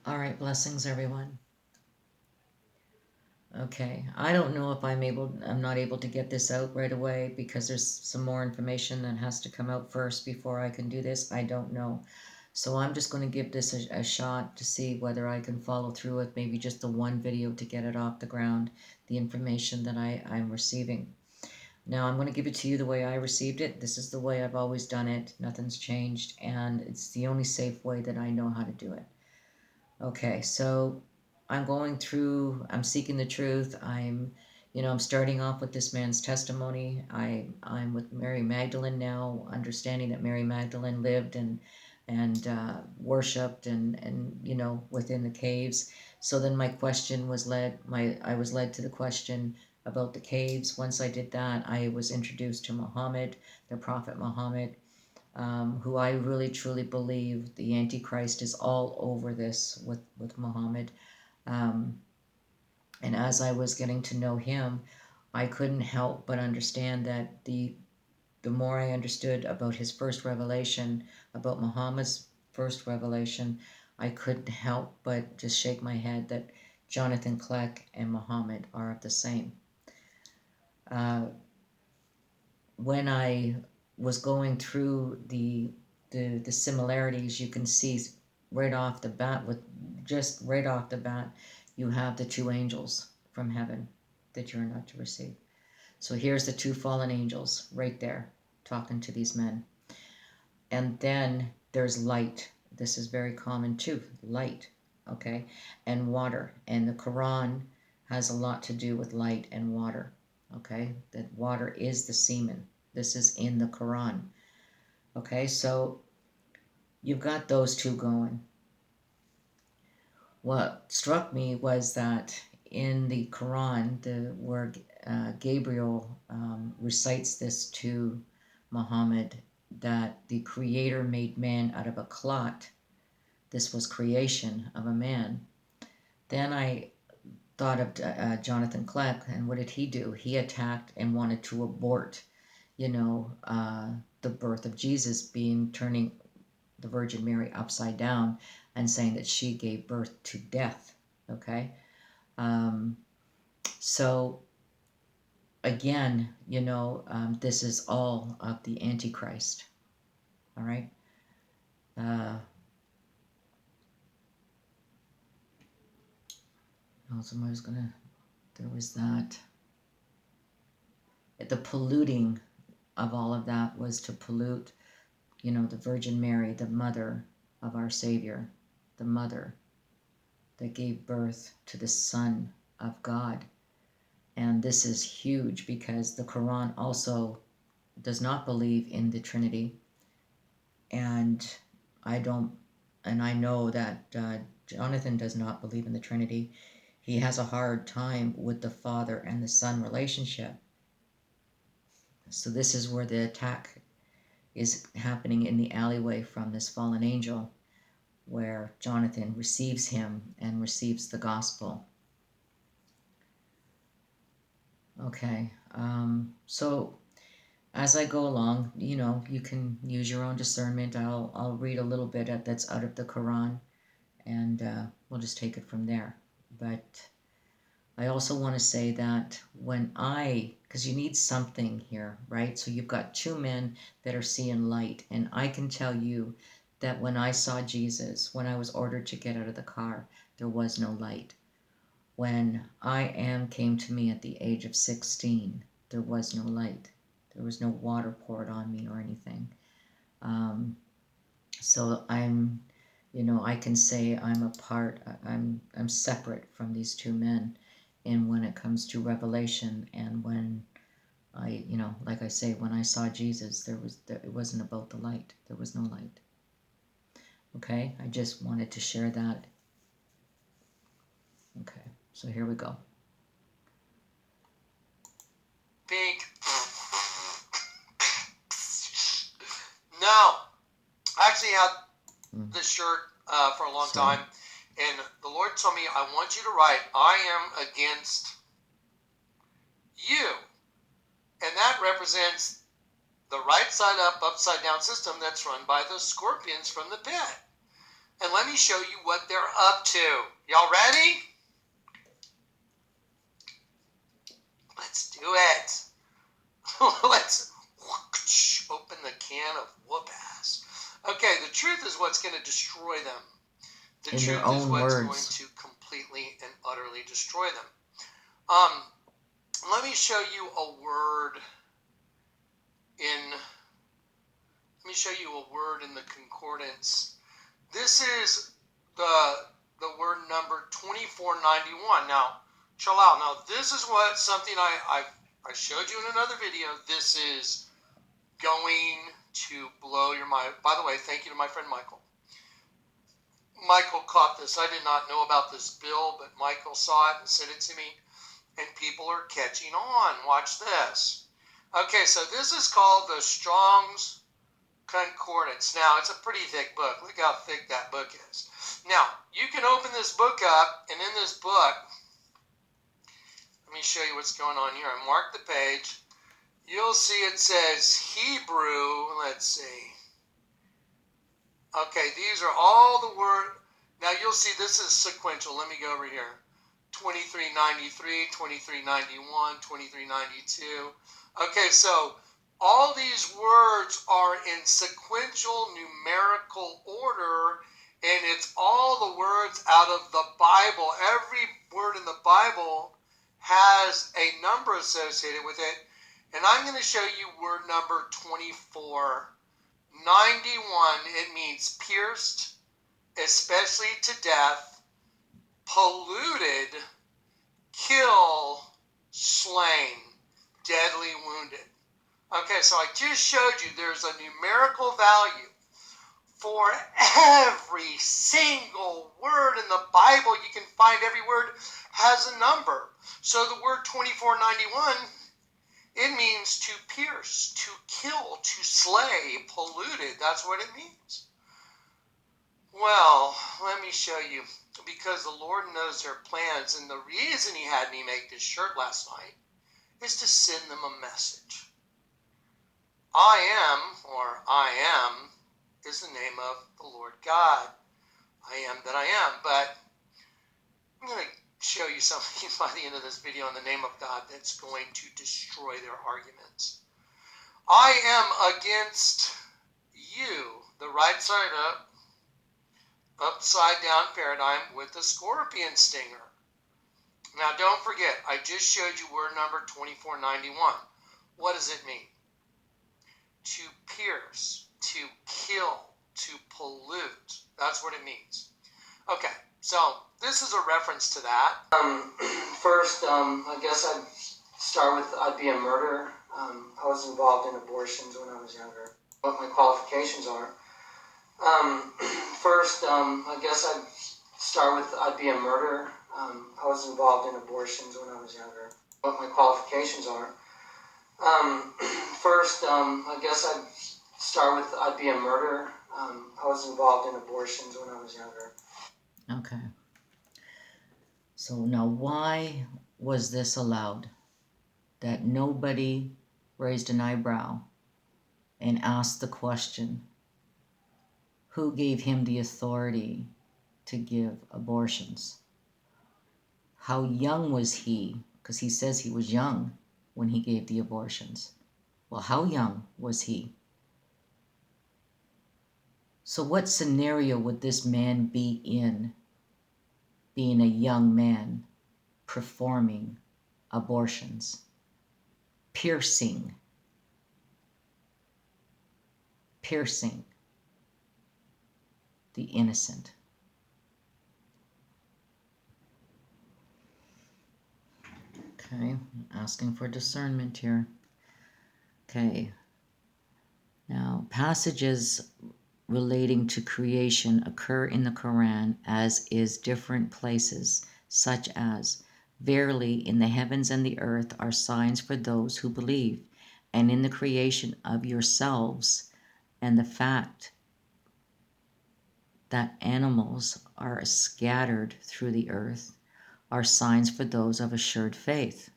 All right, blessings, everyone. Okay, I don't know if I'm not able to get this out right away because there's some more information that has to come out first before I can do this. I don't know. So I'm just going to give this a shot to see whether I can follow through with maybe just the one video to get it off the ground, the information that I'm receiving. Now I'm going to give it to you the way I received it. This is the way I've always done it. Nothing's changed, and it's the only safe way that I know how to do it. Okay, so I'm seeking the truth. I'm starting off with this man's testimony. I'm with Mary Magdalene now, understanding that Mary Magdalene lived and worshipped and within the caves. So then I was led to the question about the caves. Once I did that, I was introduced to Muhammad, the Prophet Muhammad, who I really truly believe the Antichrist is all over this with Muhammad. Um, and as I was getting to know him, I couldn't help but understand that the more I understood about his first revelation, about Muhammad's first revelation, I couldn't help but just shake my head that Jonathan Kleck and Muhammad are of the same. When I was going through the similarities, you can see right off the bat, you have the two angels from heaven that you're not to receive. So here's the two fallen angels right there talking to these men. And then there's light. This is very common too, light, okay? And water. And the Quran has a lot to do with light and water, okay? That water is the semen. This is in the Quran. Okay, so you've got those two going. What struck me was that in the Quran, where Gabriel recites this to Muhammad, that the Creator made man out of a clot. This was creation of a man. Then I thought of Jonathan Kleck, and what did he do? He attacked and wanted to abort, the birth of Jesus, turning the Virgin Mary upside down and saying that she gave birth to death. Okay, so again, this is all of the Antichrist. All right. There was that. The polluting of all of that was to pollute, the Virgin Mary, the mother of our Savior, the mother that gave birth to the Son of God. And this is huge because the Quran also does not believe in the Trinity. And I know that Jonathan does not believe in the Trinity. He has a hard time with the Father and the Son relationship. So this is where the attack is happening in the alleyway from this fallen angel, where Jonathan receives him and receives the gospel. Okay, so as I go along, you can use your own discernment. I'll read a little bit that's out of the Quran, and we'll just take it from there. But I also want to say that because you need something here, right? So you've got two men that are seeing light, and I can tell you that when I saw Jesus, when I was ordered to get out of the car, there was no light. When came to me at the age of 16, there was no light. There was no water poured on me or anything. So I can say I'm separate from these two men. And when it comes to revelation, and when like I say, when I saw Jesus, it wasn't about the light. There was no light. Okay, I just wanted to share that. Okay, so here we go. Big. No. I actually had this shirt for a long time, and the Lord told me, I want you to write, I am against you. And that represents the right side up, upside down system that's run by the scorpions from the pit. and let me show you what they're up to. Y'all ready? Let's do it. Let's open the can of whoop-ass. Okay, the truth is what's going to destroy them. The In truth their is own what's words. going to completely and utterly destroy them. Let me show you a word in. Let me show you a word in the concordance. This is the word number 2491. Now, chill out. Now, this is what something I showed you in another video. This is going to blow your mind. By the way, thank you to my friend Michael. Michael caught this. I did not know about this bill, but Michael saw it and sent it to me, and people are catching on. Watch this. Okay, so this is called the Strong's Concordance. Now, it's a pretty thick book. Look how thick that book is. Now, you can open this book up, and in this book, let me show you what's going on here. I marked the page. You'll see it says Hebrew. Let's see. Okay, these are all the words. Now, you'll see this is sequential. Let me go over here. 2393, 2391, 2392. Okay, so all these words are in sequential numerical order, and it's all the words out of the Bible. Every word in the Bible has a number associated with it, and I'm going to show you word number 2491. It means pierced, especially to death, polluted, kill, slain, deadly wounded. Okay, so I just showed you there's a numerical value for every single word in the Bible. You can find every word has a number. So the word 2491, it means to pierce, to kill, to slay, polluted. That's what it means. Well, let me show you. Because the Lord knows their plans, and the reason he had me make this shirt last night is to send them a message. I am, is the name of the Lord God. I am that I am. But I'm going to show you something by the end of this video in the name of God that's going to destroy their arguments. I am against you, the right side up, upside down paradigm with the scorpion stinger. Now don't forget, I just showed you word number 2491. What does it mean? To pierce, to kill, to pollute. That's what it means. Okay, so this is a reference to that. First, I guess I'd start with I'd be a murderer. I was involved in abortions when I was younger. What my qualifications are. First, I guess I'd start with I'd be a murderer. I was involved in abortions when I was younger. What my qualifications are. First, I guess I'd start with I'd be a murderer. I was involved in abortions when I was younger. Okay. So now why was this allowed? That nobody raised an eyebrow and asked the question, who gave him the authority to give abortions? How young was he? Because he says he was young when he gave the abortions. Well, how young was he? So what scenario would this man be in, being a young man, performing abortions, piercing the innocent? Okay, asking for discernment here. Okay, now passages relating to creation occur in the Quran as is different places, such as, verily in the heavens and the earth are signs for those who believe, and in the creation of yourselves, and the fact that animals are scattered through the earth are signs for those of assured faith.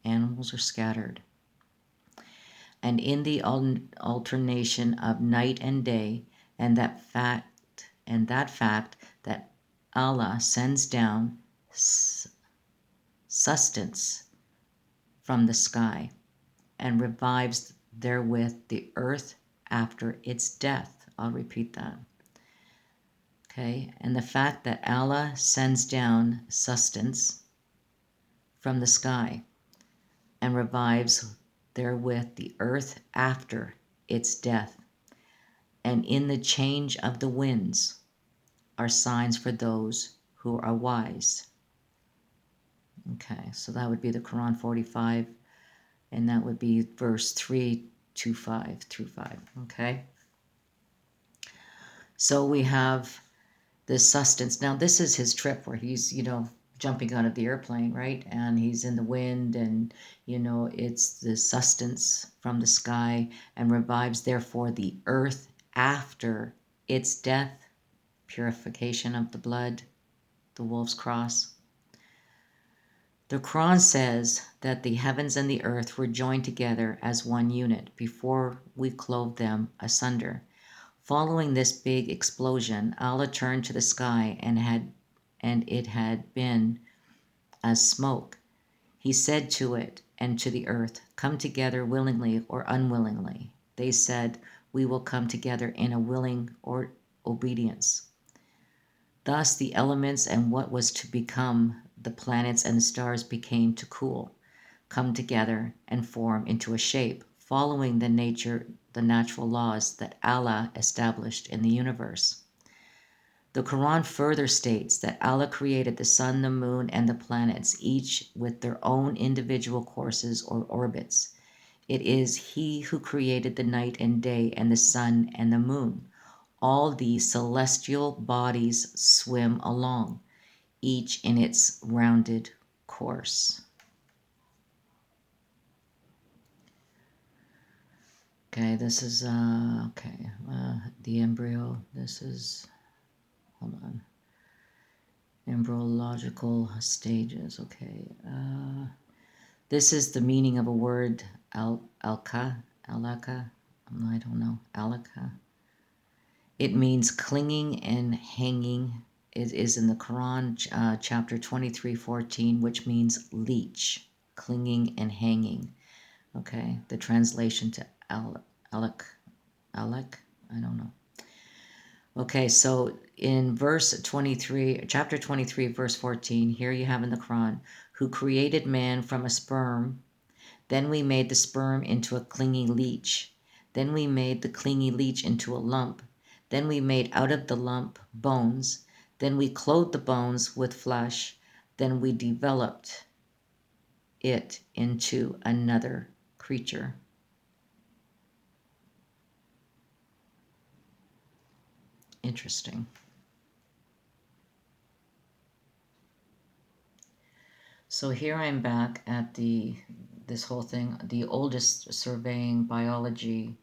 Animals are scattered. And in the alternation of night and day, and and that fact that Allah sends down sustenance from the sky and revives therewith the earth after its death. I'll repeat that. Okay, and the fact that Allah sends down sustenance from the sky and revives therewith the earth after its death, and in the change of the winds are signs for those who are wise. Okay, so that would be the Quran 45, and that would be verse 3 to 5 through 5. Okay, so we have this sustenance. Now, this is his trip where he's, jumping out of the airplane, right? And he's in the wind, and, it's the sustenance from the sky and revives, therefore, the earth after its death, purification of the blood, the wolf's cross. The Quran says that the heavens and the earth were joined together as one unit before we clove them asunder. Following this big explosion, Allah turned to the sky and it had been as smoke. He said to it and to the earth, "Come together willingly or unwillingly." They said, "We will come together in a willing or obedience." Thus the elements and what was to become the planets and the stars became to cool, come together and form into a shape, following the natural laws that Allah established in the universe. The Quran further states that Allah created the sun, the moon, and the planets, each with their own individual courses or orbits. It is He who created the night and day and the sun and the moon. All these celestial bodies swim along, each in its rounded course. Okay, this is, the embryo. This is, hold on. Embryological stages, okay. This is the meaning of a word, alaka. I don't know, alaka. It means clinging and hanging. It is in the Quran, chapter 23:14, which means leech, clinging and hanging. Okay, the translation to alak, I don't know. Okay, so in chapter 23, verse 14, here you have in the Quran, who created man from a sperm. Then we made the sperm into a clingy leech. Then we made the clingy leech into a lump. Then we made out of the lump bones. Then we clothed the bones with flesh. Then we developed it into another creature. Interesting. So here I'm back at this whole thing, the oldest surveying biology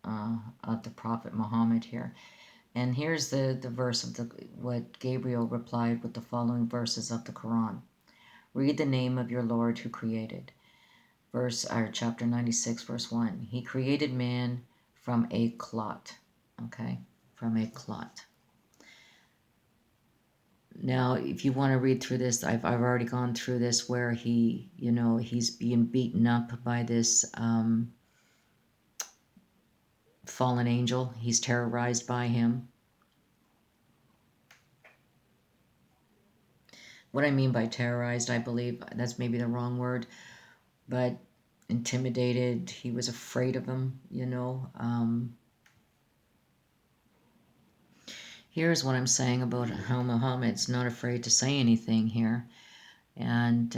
of the Prophet Muhammad here. And here's the verse of what Gabriel replied with the following verses of the Quran. Read the name of your Lord who created. Chapter 96, verse 1. He created man from a clot. Okay? From a clot. Now, if you want to read through this, I've already gone through this where he's being beaten up by this fallen angel. He's terrorized by him. What I mean by terrorized, I believe that's maybe the wrong word, but intimidated. He was afraid of him, Here's what I'm saying about how Muhammad's not afraid to say anything here. And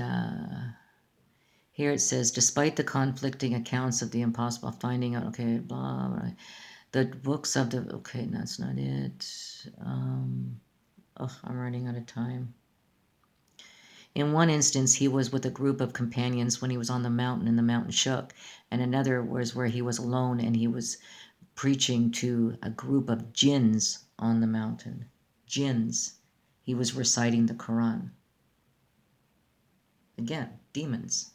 here it says, despite the conflicting accounts of the impossible finding out, okay, blah, blah, the books of the, okay, that's not it. I'm running out of time. In one instance, he was with a group of companions when he was on the mountain and the mountain shook. And another was where he was alone and he was preaching to a group of jinns on the mountain. Jinns. He was reciting the Quran. Again, demons.